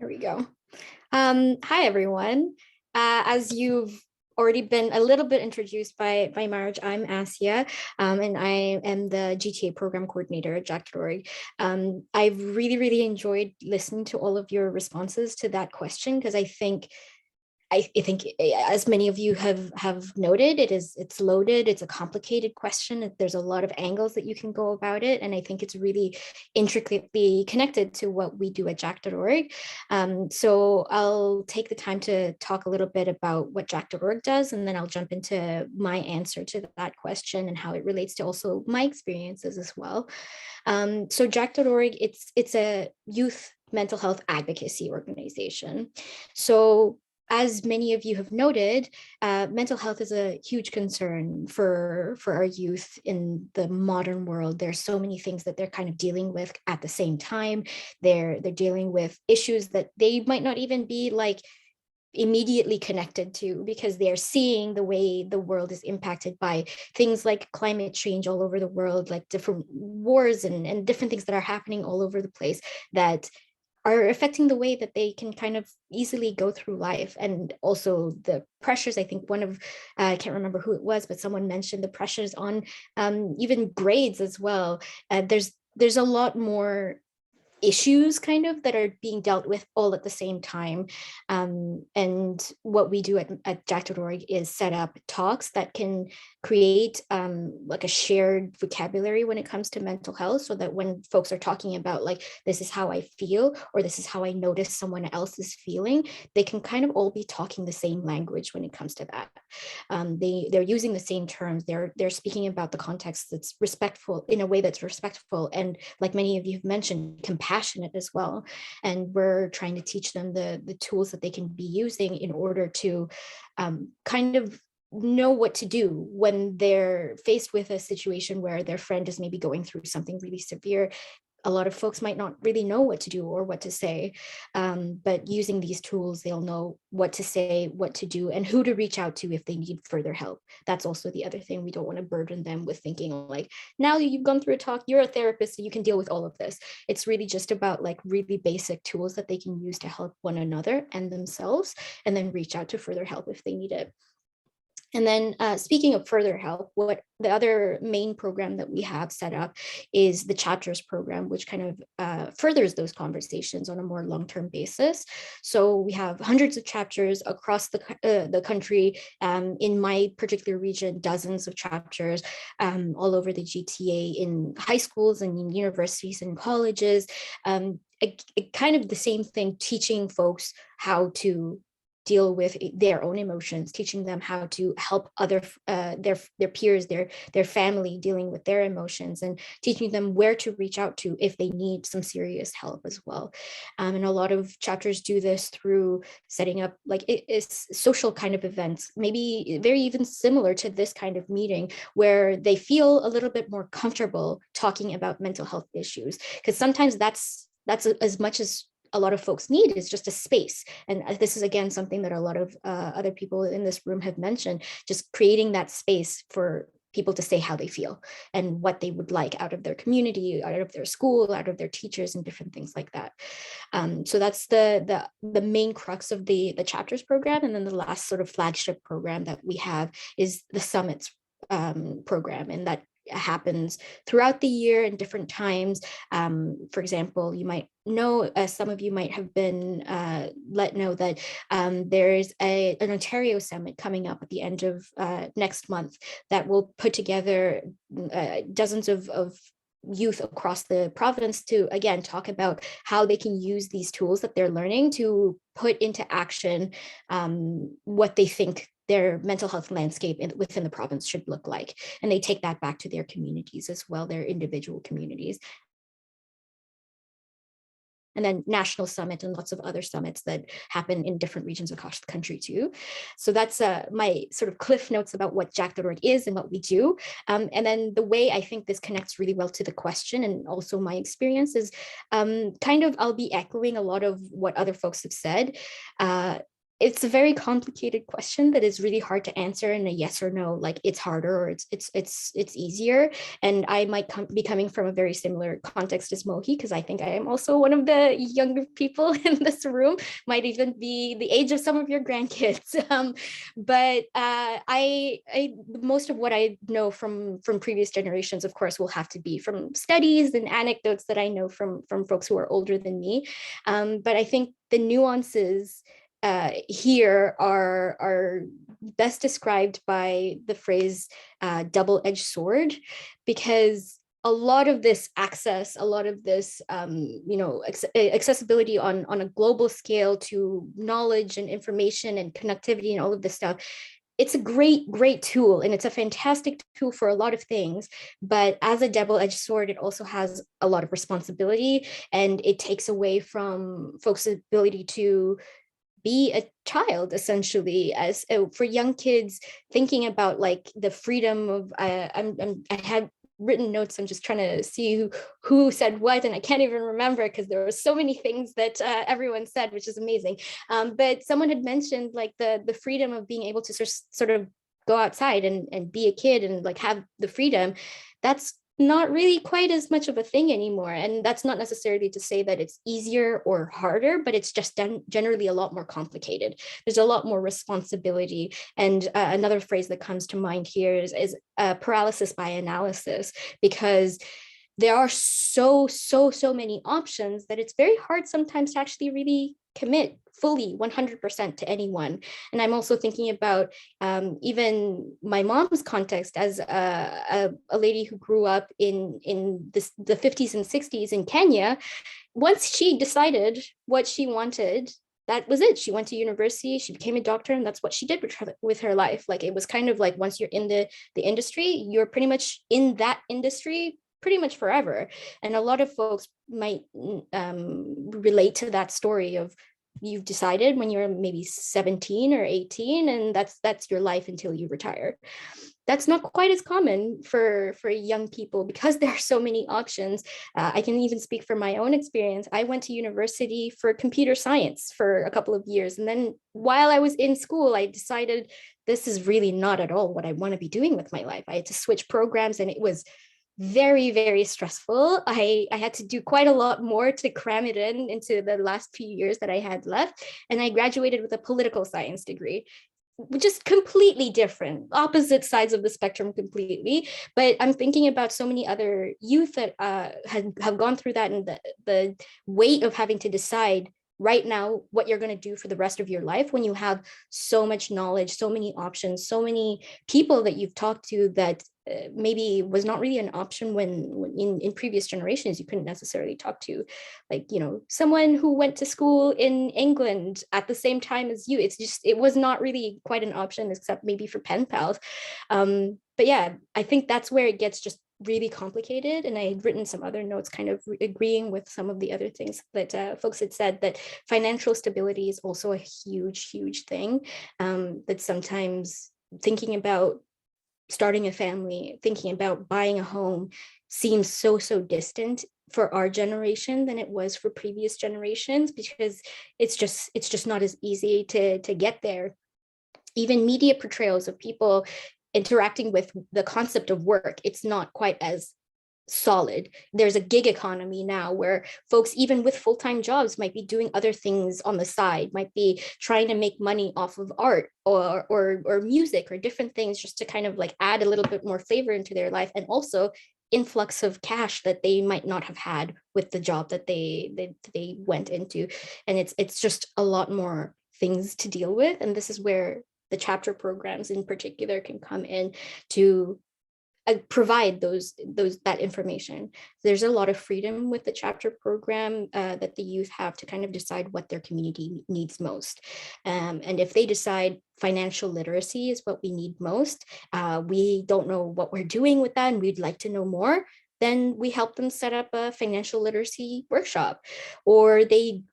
Here we go. Hi, everyone. As you've already been a little bit introduced by Marge, I'm Asya, and I am the GTA program coordinator at Jack.org. I've really enjoyed listening to all of your responses to that question because I think as many of you have noted, it's loaded, it's a complicated question. There's a lot of angles that you can go about it. And I think it's really intricately connected to what we do at Jack.org. So I'll take the time to talk a little bit about what Jack.org does, and then I'll jump into my answer to that question and how it relates to also my experiences as well. So Jack.org, it's a youth mental health advocacy organization. So as many of you have noted, mental health is a huge concern for our youth in the modern world. There's so many things that they're kind of dealing with at the same time. They're dealing with issues that they might not even be like immediately connected to, because they're seeing the way the world is impacted by things like climate change all over the world, like different wars and different things that are happening all over the place that are affecting the way that they can kind of easily go through life. And also the pressures, I think I can't remember who it was, but someone mentioned the pressures on even grades as well. There's a lot more issues kind of that are being dealt with all at the same time. And what we do at Jack.org is set up talks that can create like a shared vocabulary when it comes to mental health, so that when folks are talking about like, this is how I feel, or this is how I notice someone else is feeling, they can kind of all be talking the same language when it comes to that. They're using the same terms. They're speaking about the context that's respectful, in a way that's respectful, and like many of you have mentioned, compassionate as well. And we're trying to teach them the tools that they can be using in order to kind of know what to do when they're faced with a situation where their friend is maybe going through something really severe. A lot of folks might not really know what to do or what to say, but using these tools, they'll know what to say, what to do, and who to reach out to if they need further help. That's also the other thing. We don't want to burden them with thinking like, now you've gone through a talk, you're a therapist, so you can deal with all of this. It's really just about like really basic tools that they can use to help one another and themselves, and then reach out to further help if they need it. And then speaking of further help, what the other main program that we have set up is the chapters program, which kind of furthers those conversations on a more long-term basis. So we have hundreds of chapters across the country. In my particular region, dozens of chapters all over the GTA, in high schools and in universities and colleges. Kind of the same thing, teaching folks how to deal with their own emotions, teaching them how to help their peers, their family dealing with their emotions, and teaching them where to reach out to if they need some serious help as well. And a lot of chapters do this through setting up like it's social kind of events, maybe very even similar to this kind of meeting, where they feel a little bit more comfortable talking about mental health issues, because sometimes that's as much as a lot of folks need, is just a space. And this is, again, something that a lot of other people in this room have mentioned, just creating that space for people to say how they feel and what they would like out of their community, out of their school, out of their teachers, and different things like that. So that's the main crux of the chapters program. And then the last sort of flagship program that we have is the summits program, and that happens throughout the year in different times. For example, you might know, some of you might have been let know that there's an Ontario summit coming up at the end of next month that will put together dozens of youth across the province to, again, talk about how they can use these tools that they're learning to put into action what they think their mental health landscape within the province should look like. And they take that back to their communities as well, their individual communities. And then national summit and lots of other summits that happen in different regions across the country too. So that's my sort of cliff notes about what Jack.org is and what we do. And then the way I think this connects really well to the question, and also my experience, is kind of, I'll be echoing a lot of what other folks have said. it's a very complicated question that is really hard to answer in a yes or no, like it's harder or it's easier. And I might be coming from a very similar context as Mohi, because I think I am also one of the younger people in this room, might even be the age of some of your grandkids. But most of what I know from previous generations, of course, will have to be from studies and anecdotes that I know from folks who are older than me. But I think the nuances here are best described by the phrase double-edged sword, because a lot of this access, a lot of this, accessibility on a global scale to knowledge and information and connectivity and all of this stuff, it's a great tool, and it's a fantastic tool for a lot of things. But as a double-edged sword, it also has a lot of responsibility, and it takes away from folks' ability to be a child, essentially. As for young kids, thinking about like the freedom of I had written notes. I'm just trying to see who said what, and I can't even remember because there were so many things that everyone said, which is amazing. But someone had mentioned like the freedom of being able to sort of go outside and be a kid and like have the freedom. That's not really quite as much of a thing anymore. And that's not necessarily to say that it's easier or harder, but it's just generally a lot more complicated. There's a lot more responsibility. And another phrase that comes to mind here is paralysis by analysis, because there are so many options that it's very hard sometimes to actually really commit fully 100% to anyone. And I'm also thinking about even my mom's context as a lady who grew up in the 50s and 60s in Kenya. Once she decided what she wanted, that was it. She went to university, she became a doctor, and that's what she did with her life. Like, it was kind of like, once you're in the industry, you're pretty much in that industry pretty much forever. And a lot of folks might relate to that story of, you've decided when you're maybe 17 or 18, and that's your life until you retire. That's not quite as common for young people because there are so many options. I can even speak from my own experience. I went to university for computer science for a couple of years. And then while I was in school, I decided this is really not at all what I want to be doing with my life. I had to switch programs, and it was very stressful. I had to do quite a lot more to cram it into the last few years that I had left. And I graduated with a political science degree, just completely different, opposite sides of the spectrum completely. But I'm thinking about so many other youth that have gone through that, and the weight of having to decide right now what you're going to do for the rest of your life, when you have so much knowledge, so many options, so many people that you've talked to that maybe was not really an option when in previous generations. You couldn't necessarily talk to, like, someone who went to school in England at the same time as you. It was not really quite an option, except maybe for pen pals. But yeah, I think that's where it gets just really complicated. And I had written some other notes kind of agreeing with some of the other things that folks had said, that financial stability is also a huge thing, that sometimes thinking about starting a family, thinking about buying a home seems so distant for our generation than it was for previous generations, because it's just not as easy to get there. Even media portrayals of people interacting with the concept of work, it's not quite as solid. There's a gig economy now where folks, even with full-time jobs, might be doing other things on the side, might be trying to make money off of art or music or different things, just to kind of like add a little bit more flavor into their life, and also influx of cash that they might not have had with the job that they went into. And it's just a lot more things to deal with. And this is where the chapter programs in particular can come in to provide that information. There's a lot of freedom with the chapter program that the youth have to kind of decide what their community needs most. And if they decide financial literacy is what we need most, we don't know what we're doing with that, and we'd like to know more, then we help them set up a financial literacy workshop, or they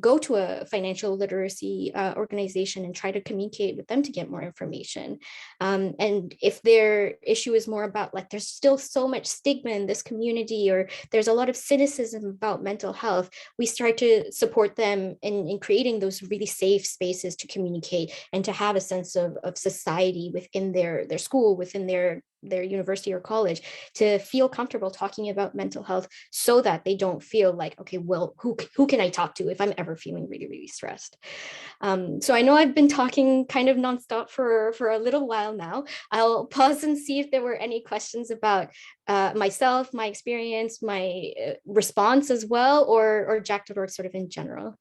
go to a financial literacy organization and try to communicate with them to get more information. And if their issue is more about like there's still so much stigma in this community, or there's a lot of cynicism about mental health, we start to support them in creating those really safe spaces to communicate and to have a sense of society within their school, within their university or college, to feel comfortable talking about mental health, so that they don't feel like, okay, well, who can I talk to if I'm ever feeling really, really stressed? So I know I've been talking kind of nonstop for a little while now. I'll pause and see if there were any questions about myself, my experience, my response as well, or Jack.org sort of in general.